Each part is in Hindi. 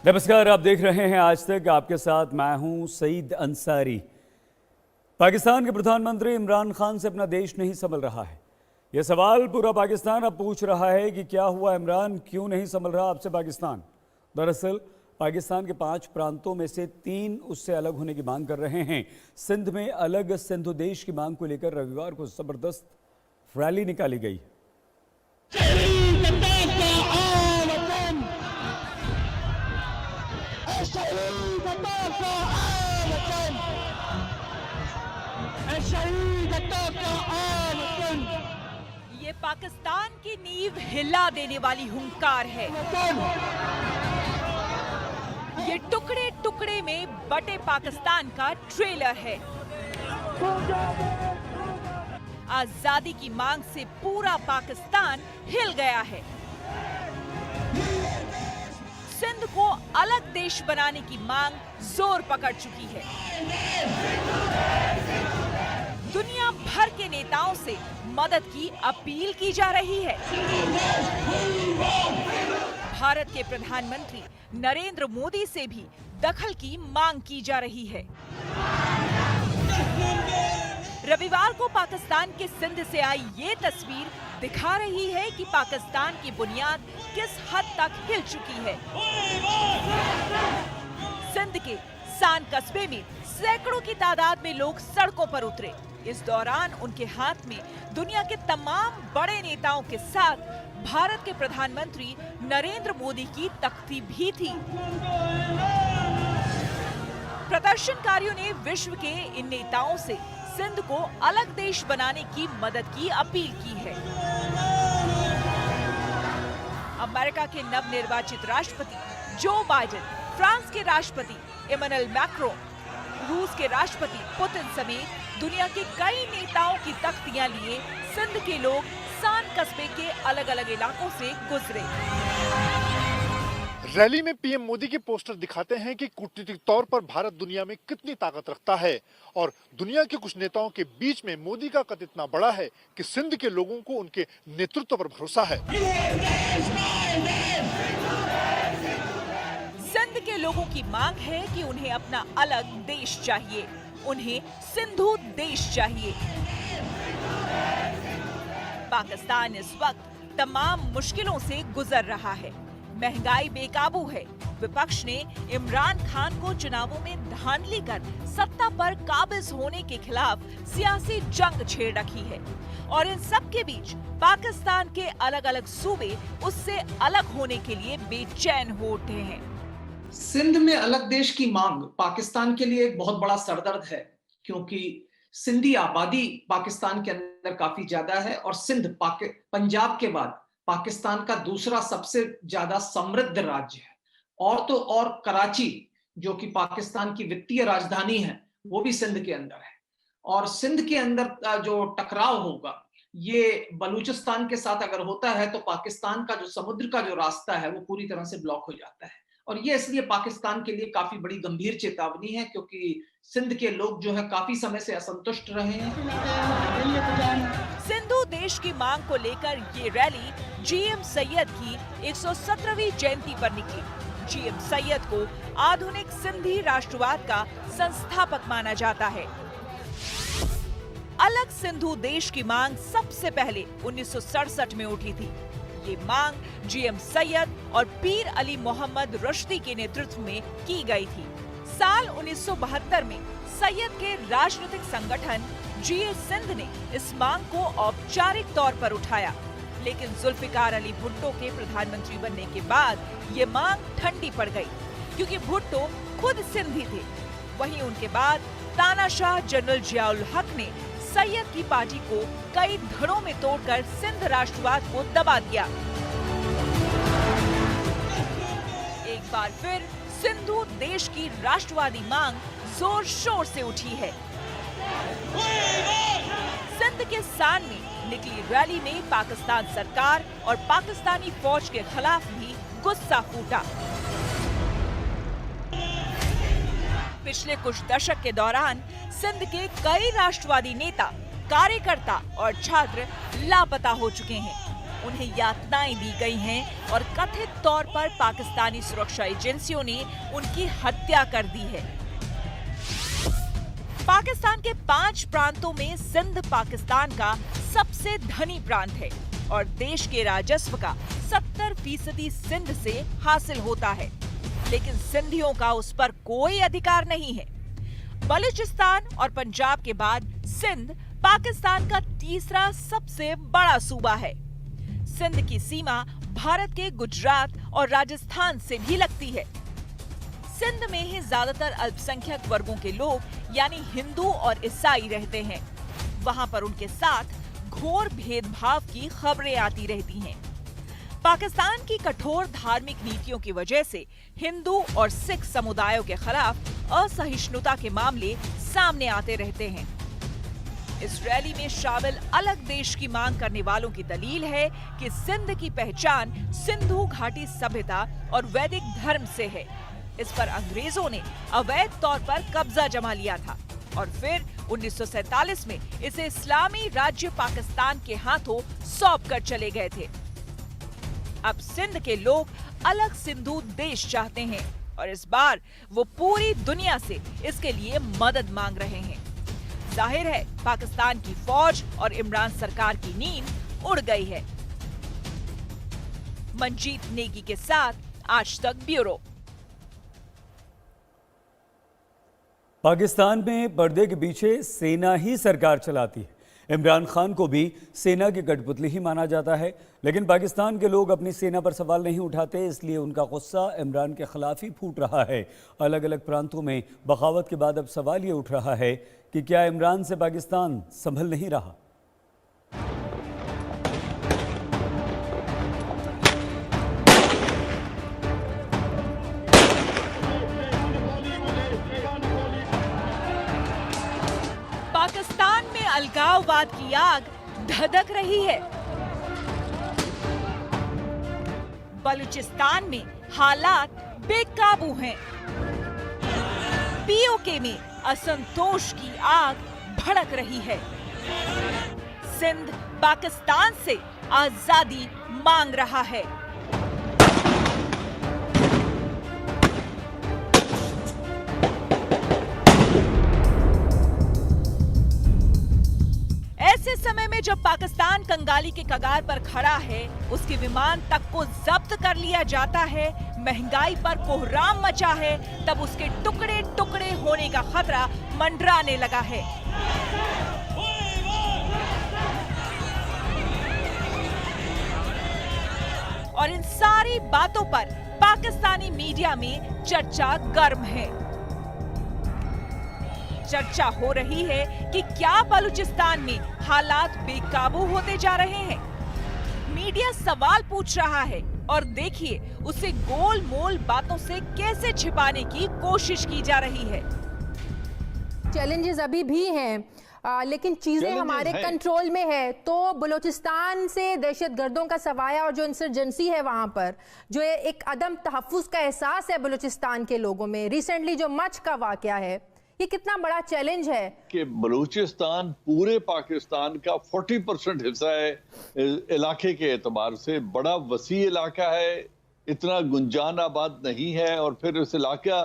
नमस्कार, आप देख रहे हैं आज तक। आपके साथ मैं हूं सईद अंसारी। पाकिस्तान के प्रधानमंत्री इमरान खान से अपना देश नहीं संभल रहा है। यह सवाल पूरा पाकिस्तान अब पूछ रहा है कि क्या हुआ इमरान, क्यों नहीं संभल रहा आपसे पाकिस्तान। दरअसल पाकिस्तान के 5 प्रांतों में से 3 उससे अलग होने की मांग कर रहे हैं। सिंध में अलग सिंधु देश की मांग को लेकर रविवार को जबरदस्त रैली निकाली गई। ये पाकिस्तान की नींव हिला देने वाली हुंकार है। ये टुकड़े टुकड़े में बटे पाकिस्तान का ट्रेलर है। आजादी की मांग से पूरा पाकिस्तान हिल गया है। सिंध को अलग देश बनाने की मांग जोर पकड़ चुकी है। दुनिया भर के नेताओं से मदद की अपील की जा रही है। भारत के प्रधानमंत्री नरेंद्र मोदी से भी दखल की मांग की जा रही है। रविवार को पाकिस्तान के सिंध से आई ये तस्वीर दिखा रही है कि पाकिस्तान की बुनियाद किस हद तक हिल चुकी है। सिंध के सान कस्बे में सैकड़ों की तादाद में लोग सड़कों पर उतरे। इस दौरान उनके हाथ में दुनिया के तमाम बड़े नेताओं के साथ भारत के प्रधानमंत्री नरेंद्र मोदी की तख्ती भी थी। प्रदर्शनकारियों ने विश्व के इन नेताओं से सिंध को अलग देश बनाने की मदद की अपील की है। अमेरिका के नवनिर्वाचित राष्ट्रपति जो बाइडेन, फ्रांस के राष्ट्रपति इमैनुअल मैक्रोन, रूस के राष्ट्रपति पुतिन समेत दुनिया के कई नेताओं की तख्तियां लिए सिंध के लोग सान कस्बे के अलग अलग इलाकों से गुजरे। रैली में पीएम मोदी के पोस्टर दिखाते हैं कि कूटनीतिक तौर पर भारत दुनिया में कितनी ताकत रखता है, और दुनिया के कुछ नेताओं के बीच में मोदी का कद इतना बड़ा है कि सिंध के लोगों को उनके नेतृत्व पर भरोसा है। सिंध के लोगों की मांग है कि उन्हें अपना अलग देश चाहिए, उन्हें सिंधु देश चाहिए। पाकिस्तान इस वक्त तमाम मुश्किलों से गुजर रहा है। महंगाई बेकाबू है। विपक्ष ने इमरान खान को चुनावों में धांधली कर सत्ता पर काबिज होने के खिलाफ सियासी जंग छेड़ रखी है, और इन सब के बीच पाकिस्तान के अलग अलग सूबे उससे अलग होने के लिए बेचैन हो उठे हैं। सिंध में अलग देश की मांग पाकिस्तान के लिए एक बहुत बड़ा सरदर्द है, क्योंकि सिंधी आबादी पाकिस्तान के अंदर काफी ज्यादा है और सिंध पंजाब के बाद पाकिस्तान का दूसरा सबसे ज्यादा समृद्ध राज्य है। और तो और कराची, जो कि पाकिस्तान की वित्तीय राजधानी है, वो भी सिंध के अंदर है। और सिंध के अंदर जो टकराव होगा, ये बलूचिस्तान के साथ अगर होता है तो पाकिस्तान का जो समुद्र का जो रास्ता है वो पूरी तरह से ब्लॉक हो जाता है। और ये इसलिए पाकिस्तान के लिए काफी बड़ी गंभीर चेतावनी है, क्योंकि सिंध के लोग जो है काफी समय से असंतुष्ट रहे हैं। सिंधु देश की मांग को लेकर ये रैली जीएम सैयद की 117वीं जयंती पर निकली। जीएम सैयद को आधुनिक सिंधी राष्ट्रवाद का संस्थापक माना जाता है। अलग सिंधु देश की मांग सबसे पहले 1967 में उठी थी। ये मांग जीएम सैयद और पीर अली मोहम्मद रुश्दी के नेतृत्व में की गई थी। साल 1972 में सैयद के राजनीतिक संगठन जीए सिंध ने इस मांग को औपचारिक तौर पर उठाया, लेकिन जुल्फिकार अली भुट्टो के प्रधानमंत्री बनने के बाद ये मांग ठंडी पड़ गई, क्योंकि भुट्टो खुद सिंधी थे। वहीं उनके बाद तानाशाह जनरल जियाउल हक ने सैयद की पार्टी को कई धड़ों में तोड़कर सिंध राष्ट्रवाद को दबा दिया। एक बार फिर सिंधु देश की राष्ट्रवादी मांग जोर शोर से उठी है। सिंध के सान में निकली रैली में पाकिस्तान सरकार और पाकिस्तानी फौज के खिलाफ भी गुस्सा फूटा। पिछले कुछ दशक के दौरान सिंध के कई राष्ट्रवादी नेता, कार्यकर्ता और छात्र लापता हो चुके हैं। उन्हें यातनाएं दी गई हैं और कथित तौर पर पाकिस्तानी सुरक्षा एजेंसियों ने उनकी हत्या कर दी है। पाकिस्तान के 5 प्रांतों में सिंध पाकिस्तान का सबसे धनी प्रांत है और देश के राजस्व का 70% सिंध से हासिल होता है, लेकिन सिंधियों का उस पर कोई अधिकार नहीं है। बलूचिस्तान और पंजाब के बाद सिंध पाकिस्तान का तीसरा सबसे बड़ा सूबा है। सिंध की सीमा भारत के गुजरात और राजस्थान से भी लगती है। सिंध में ही ज्यादातर अल्पसंख्यक वर्गों के लोग यानी हिंदू और ईसाई रहते हैं। वहां पर उनके साथ घोर भेदभाव की खबरें आती रहती हैं। पाकिस्तान की कठोर धार्मिक नीतियों की वजह से हिंदू और सिख समुदायों के खिलाफ असहिष्णुता के मामले सामने आते रहते हैं। इस रैली में शामिल अलग देश की मांग करने वालों की दलील है कि सिंध की पहचान सिंधु घाटी सभ्यता और वैदिक धर्म से है। इस पर अंग्रेजों ने अवैध तौर पर कब्जा जमा लिया था और फिर 1947 में इसे इस्लामी राज्य पाकिस्तान के हाथों सौंप कर चले गए थे। अब सिंध के लोग अलग सिंधु देश चाहते हैं और इस बार वो पूरी दुनिया से इसके लिए मदद मांग रहे हैं। जाहिर है पाकिस्तान की फौज और इमरान सरकार की नींद उड़ गई है। मंजीत नेगी के साथ आज तक ब्यूरो। पाकिस्तान में पर्दे के पीछे सेना ही सरकार चलाती है। इमरान खान को भी सेना की कठपुतली ही माना जाता है, लेकिन पाकिस्तान के लोग अपनी सेना पर सवाल नहीं उठाते, इसलिए उनका गुस्सा इमरान के खिलाफ ही फूट रहा है। अलग अलग प्रांतों में बगावत के बाद अब सवाल ये उठ रहा है कि क्या इमरान से पाकिस्तान संभल नहीं रहा। पाकिस्तान में अलगाववाद की आग धधक रही है। बलूचिस्तान में हालात बेकाबू हैं। पीओके में असंतोष की आग भड़क रही है। सिंध पाकिस्तान से आजादी मांग रहा है। ऐसे समय में जब पाकिस्तान कंगाली के कगार पर खड़ा है, उसके विमान तक को जब्त कर लिया जाता है, महंगाई पर कोहराम मचा है, तब उसके टुकड़े टुकड़े होने का खतरा मंडराने लगा है। और इन सारी बातों पर पाकिस्तानी मीडिया में चर्चा गर्म है। चर्चा हो रही है कि क्या बलूचिस्तान में हालात बेकाबू होते जा रहे हैं। मीडिया सवाल पूछ रहा है और देखिए उसे गोल-मोल बातों से कैसे छिपाने की कोशिश की जा रही है। चैलेंजेस अभी भी हैं, लेकिन चीजें हमारे कंट्रोल में है। तो बलूचिस्तान से दहशतगर्दों का सवाया और जो इंसर्जेंसी है वहां पर, जो एक अदम तहफ्फुज का एहसास है बलूचिस्तान के लोगों में, रिसेंटली जो मच का वाकया है, ये कितना बड़ा चैलेंज है कि बलूचिस्तान पूरे पाकिस्तान का 40% हिस्सा है। इलाके के एतबार से बड़ा वसी इलाका है, इतना गुंजान आबाद नहीं है, और फिर इस इलाका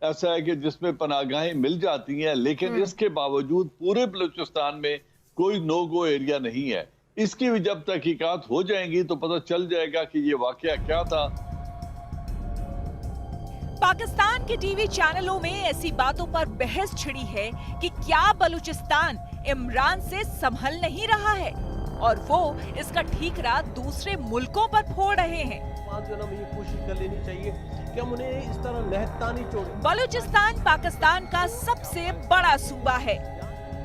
ऐसा है कि जिसमें पनाहगाहें मिल जाती हैं, लेकिन इसके बावजूद पूरे बलूचिस्तान में कोई नो गो एरिया नहीं है। इसकी भी जब तहकीकात हो जाएंगी तो पता चल जाएगा कि ये वाकया क्या था। पाकिस्तान के टीवी चैनलों में ऐसी बातों पर बहस छिड़ी है कि क्या बलूचिस्तान इमरान से संभल नहीं रहा है और वो इसका ठीकरा दूसरे मुल्कों पर फोड़ रहे हैं। ये कोशिश कर लेनी चाहिए कि हम उन्हें इस तरह लहता नहीं छोड़ें। बलूचिस्तान पाकिस्तान का सबसे बड़ा सूबा है।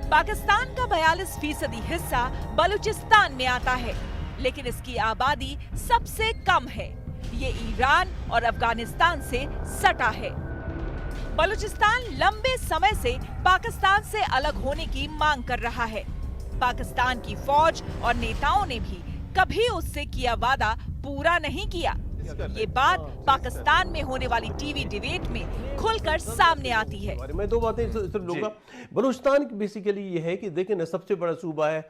पाकिस्तान का 42% हिस्सा बलूचिस्तान में आता है, लेकिन इसकी आबादी सबसे कम है। ये ईरान और अफगानिस्तान से सटा है। बलूचिस्तान लंबे समय से पाकिस्तान से अलग होने की मांग कर रहा है। पाकिस्तान की फौज और नेताओं ने भी कभी उससे किया वादा पूरा नहीं किया। ये बात पाकिस्तान में होने वाली टीवी डिबेट में खुलकर सामने आती है। मैं दो बातें सिर्फ लूंगा। बलूचिस्तान बेसिकली ये है कि देखें ना, सबसे बड़ा सूबा है,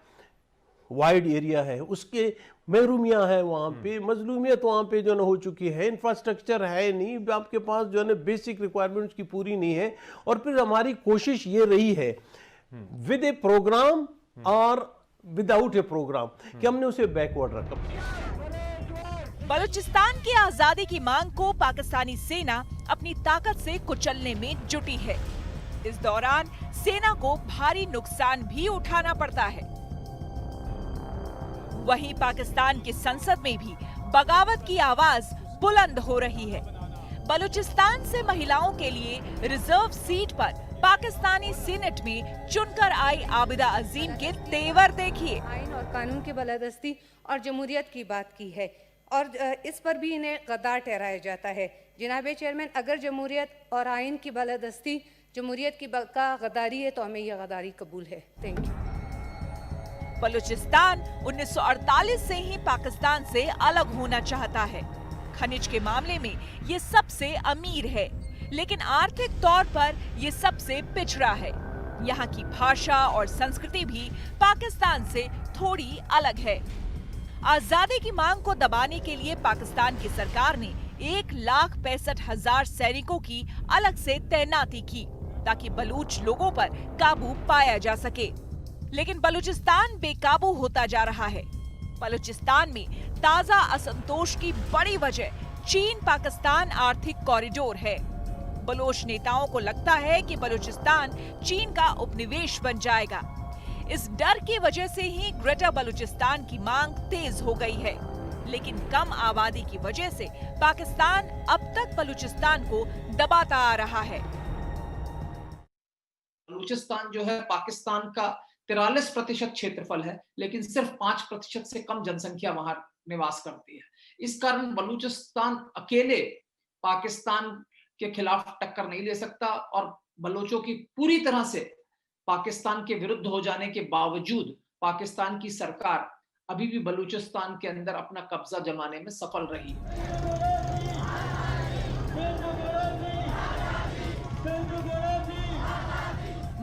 वाइड एरिया है, उसके महरूमियाँ है, वहाँ पे मजलूमियत वहाँ पे जो है हो चुकी है, इंफ्रास्ट्रक्चर है नहीं, आपके पास जो है ना बेसिक रिक्वायरमेंट्स की पूरी नहीं है। और फिर हमारी कोशिश ये रही है विद ए प्रोग्राम और विदाउट ए प्रोग्राम कि हमने उसे बैकवर्ड रखा। बलूचिस्तान की आजादी की मांग को पाकिस्तानी सेना अपनी ताकत से कुचलने में जुटी है। इस दौरान सेना को भारी नुकसान भी उठाना पड़ता है। वहीं पाकिस्तान की संसद में भी बगावत की आवाज बुलंद हो रही है। बलूचिस्तान से महिलाओं के लिए रिजर्व सीट पर पाकिस्तानी सीनेट में चुनकर आई आबिदा अजीम के तेवर देखिए। आइन और कानून की बालादस्ती और जमहूरियत की बात की है और इस पर भी इन्हें गद्दार ठहराया जाता है। जनाबे चेयरमैन, अगर जमहूरियत और आइन की बालादस्ती जमहूरियत की का गद्दारी है तो हमें यह गद्दारी कबूल है। Thank you. बलूचिस्तान 1948 से ही पाकिस्तान से अलग होना चाहता है। खनिज के मामले में ये सबसे अमीर है, लेकिन आर्थिक तौर पर ये सबसे पिछड़ा है। यहाँ की भाषा और संस्कृति भी पाकिस्तान से थोड़ी अलग है। आजादी की मांग को दबाने के लिए पाकिस्तान की सरकार ने 1,65,000 सैनिकों की अलग से तैनाती की ताकि बलूच लोगों पर काबू पाया जा सके। लेकिन बलूचिस्तान बेकाबू होता जा रहा है। बलूचिस्तान में ताजा असंतोष की बड़ी वजह चीन पाकिस्तान आर्थिक कॉरिडोर है। बलोच नेताओं को लगता है कि बलूचिस्तान चीन का उपनिवेश बन जाएगा। इस डर की वजह से ही ग्रेटर बलूचिस्तान की मांग तेज हो गई है। लेकिन कम आबादी की वजह से पाकिस्तान अब तक बलूचिस्तान को दबाता आ रहा है। बलूचिस्तान जो है पाकिस्तान का 43% क्षेत्रफल है, लेकिन सिर्फ 5% से कम जनसंख्या वहां निवास करती है। इस कारण बलूचिस्तान अकेले पाकिस्तान के खिलाफ टक्कर नहीं ले सकता और बलोचों की पूरी तरह से पाकिस्तान के विरुद्ध हो जाने के बावजूद पाकिस्तान की सरकार अभी भी बलूचिस्तान के अंदर अपना कब्जा जमाने में सफल रही।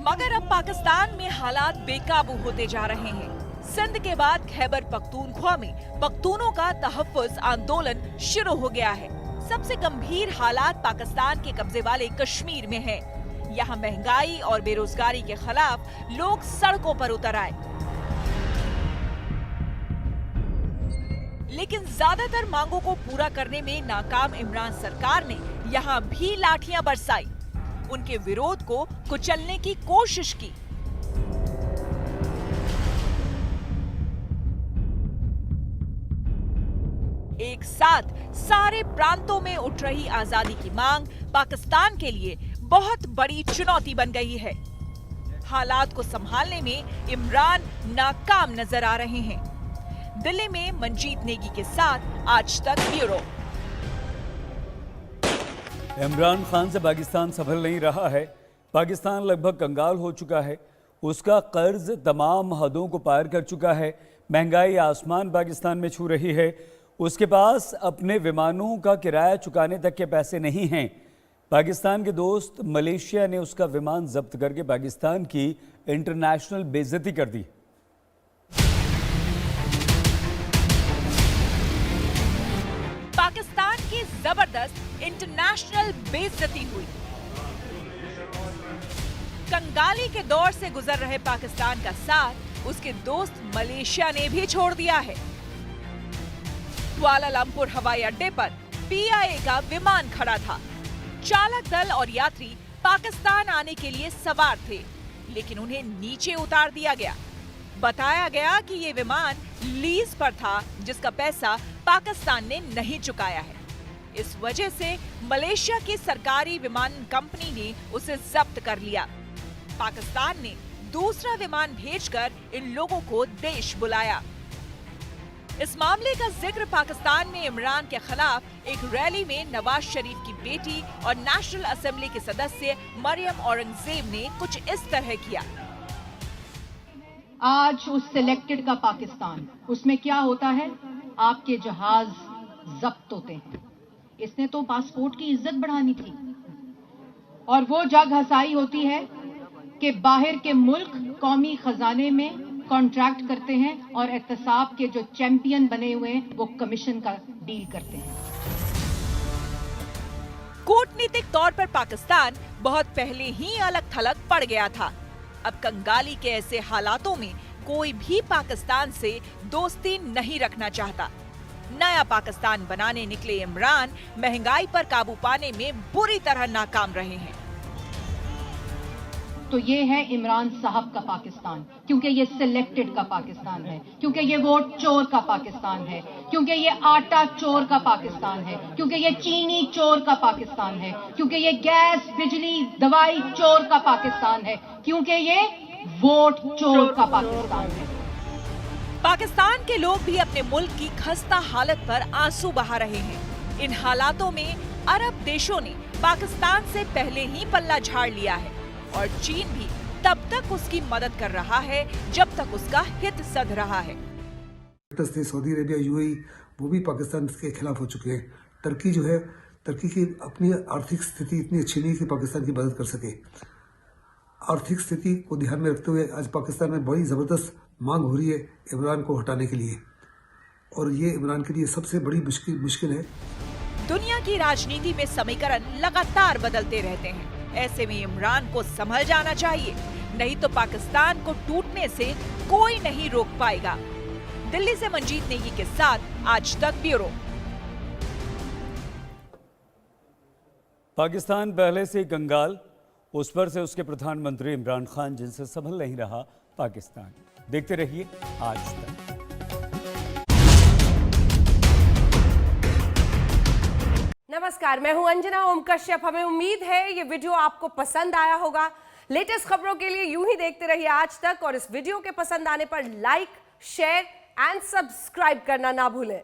मगर अब पाकिस्तान में हालात बेकाबू होते जा रहे हैं। सिंध के बाद खैबर पख्तूनख्वा में पख्तूनों का तहफ्फुज आंदोलन शुरू हो गया है। सबसे गंभीर हालात पाकिस्तान के कब्जे वाले कश्मीर में है। यहाँ महंगाई और बेरोजगारी के खिलाफ लोग सड़कों पर उतर आए, लेकिन ज्यादातर मांगों को पूरा करने में नाकाम इमरान सरकार ने यहाँ भी लाठियां बरसाई, उनके विरोध को कुचलने की कोशिश की। एक साथ सारे प्रांतों में उठ रही आजादी की मांग पाकिस्तान के लिए बहुत बड़ी चुनौती बन गई है। हालात को संभालने में इमरान नाकाम नजर आ रहे हैं। दिल्ली में मंजीत नेगी के साथ आज तक ब्यूरो। इमरान खान से पाकिस्तान सफल नहीं रहा है। पाकिस्तान लगभग कंगाल हो चुका है। उसका कर्ज तमाम हदों को पार कर चुका है। महंगाई आसमान पाकिस्तान में छू रही है। उसके पास अपने विमानों का किराया चुकाने तक के पैसे नहीं हैं। पाकिस्तान के दोस्त मलेशिया ने उसका विमान जब्त करके पाकिस्तान की इंटरनेशनल बेइज्जती कर दी। पाकिस्तान की जबरदस्त इंटरनेशनल बेइज्जती हुई। कंगाली के दौर से गुजर रहे पाकिस्तान का साथ उसके दोस्त मलेशिया ने भी छोड़ दिया है। कुआलालंपुर हवाई अड्डे पर पीआईए का विमान खड़ा था। चालक दल और यात्री पाकिस्तान आने के लिए सवार थे, लेकिन उन्हें नीचे उतार दिया गया। बताया गया कि ये विमान लीज पर था, जिसका पैसा पाकिस्तान ने नहीं चुकाया है। इस वजह से मलेशिया की सरकारी विमान कंपनी ने उसे जब्त कर लिया। पाकिस्तान ने दूसरा विमान भेजकर इन लोगों को देश बुलाया। इस मामले का जिक्र पाकिस्तान में इमरान के खिलाफ एक रैली में नवाज शरीफ की बेटी और नेशनल असेंबली के सदस्य मरियम औरंगजेब ने कुछ इस तरह किया। आज उस सिलेक्टेड का पाकिस्तान, उसमें क्या होता है, आपके जहाज जब्त होते हैं। इसने तो पासपोर्ट की इज्जत बढ़ानी थी और वो जग हसाई होती है कि बाहर के मुल्क कौमी खजाने में कॉन्ट्रैक्ट करते हैं और एहतसाब के जो चैंपियन बने हुए हैं वो कमीशन का डील करते हैं। कूटनीतिक तौर पर पाकिस्तान बहुत पहले ही अलग थलग पड़ गया था। अब कंगाली के ऐसे हालातों में कोई भी पाकिस्तान से दोस्ती नहीं रखना चाहता। नया पाकिस्तान बनाने निकले इमरान महंगाई पर काबू पाने में बुरी तरह नाकाम रहे हैं। तो ये है इमरान साहब का पाकिस्तान, क्योंकि ये सिलेक्टेड का पाकिस्तान है, क्योंकि ये वोट चोर का पाकिस्तान है, क्योंकि ये आटा चोर का पाकिस्तान है, क्योंकि ये चीनी चोर का पाकिस्तान है, क्योंकि ये गैस बिजली दवाई चोर का पाकिस्तान है, क्योंकि ये वोट चोर का पाकिस्तान है। पाकिस्तान के लोग भी अपने मुल्क की खस्ता हालत पर आंसू बहा रहे हैं। इन हालातों में अरब देशों ने पाकिस्तान से पहले ही पल्ला झाड़ लिया है और चीन भी तब तक उसकी मदद कर रहा है जब तक उसका हित सध रहा है। सऊदी अरेबिया, यूएई वो भी पाकिस्तान के खिलाफ हो चुके हैं। टर्की जो है, टर्की की अपनी आर्थिक स्थिति इतनी अच्छी नहीं कि पाकिस्तान की मदद कर सके। आर्थिक स्थिति को ध्यान में रखते हुए आज पाकिस्तान में बड़ी जबरदस्त मांग हो रही है इमरान को हटाने के लिए, और ये इमरान के लिए सबसे बड़ी मुश्किल है। दुनिया की राजनीति में समीकरण लगातार बदलते रहते हैं। ऐसे में इमरान को संभल जाना चाहिए, नहीं तो पाकिस्तान को टूटने से कोई नहीं रोक पाएगा। दिल्ली से मंजीत नेगी के साथ आज तक ब्यूरो। पाकिस्तान पहले से कंगाल, उस पर से उसके प्रधानमंत्री इमरान खान जिनसे संभल नहीं रहा पाकिस्तान। देखते रहिए आज तक। नमस्कार, मैं हूं अंजना ओम कश्यप। हमें उम्मीद है ये वीडियो आपको पसंद आया होगा। लेटेस्ट खबरों के लिए यूं ही देखते रहिए आज तक, और इस वीडियो के पसंद आने पर लाइक, शेयर एंड सब्सक्राइब करना ना भूलें।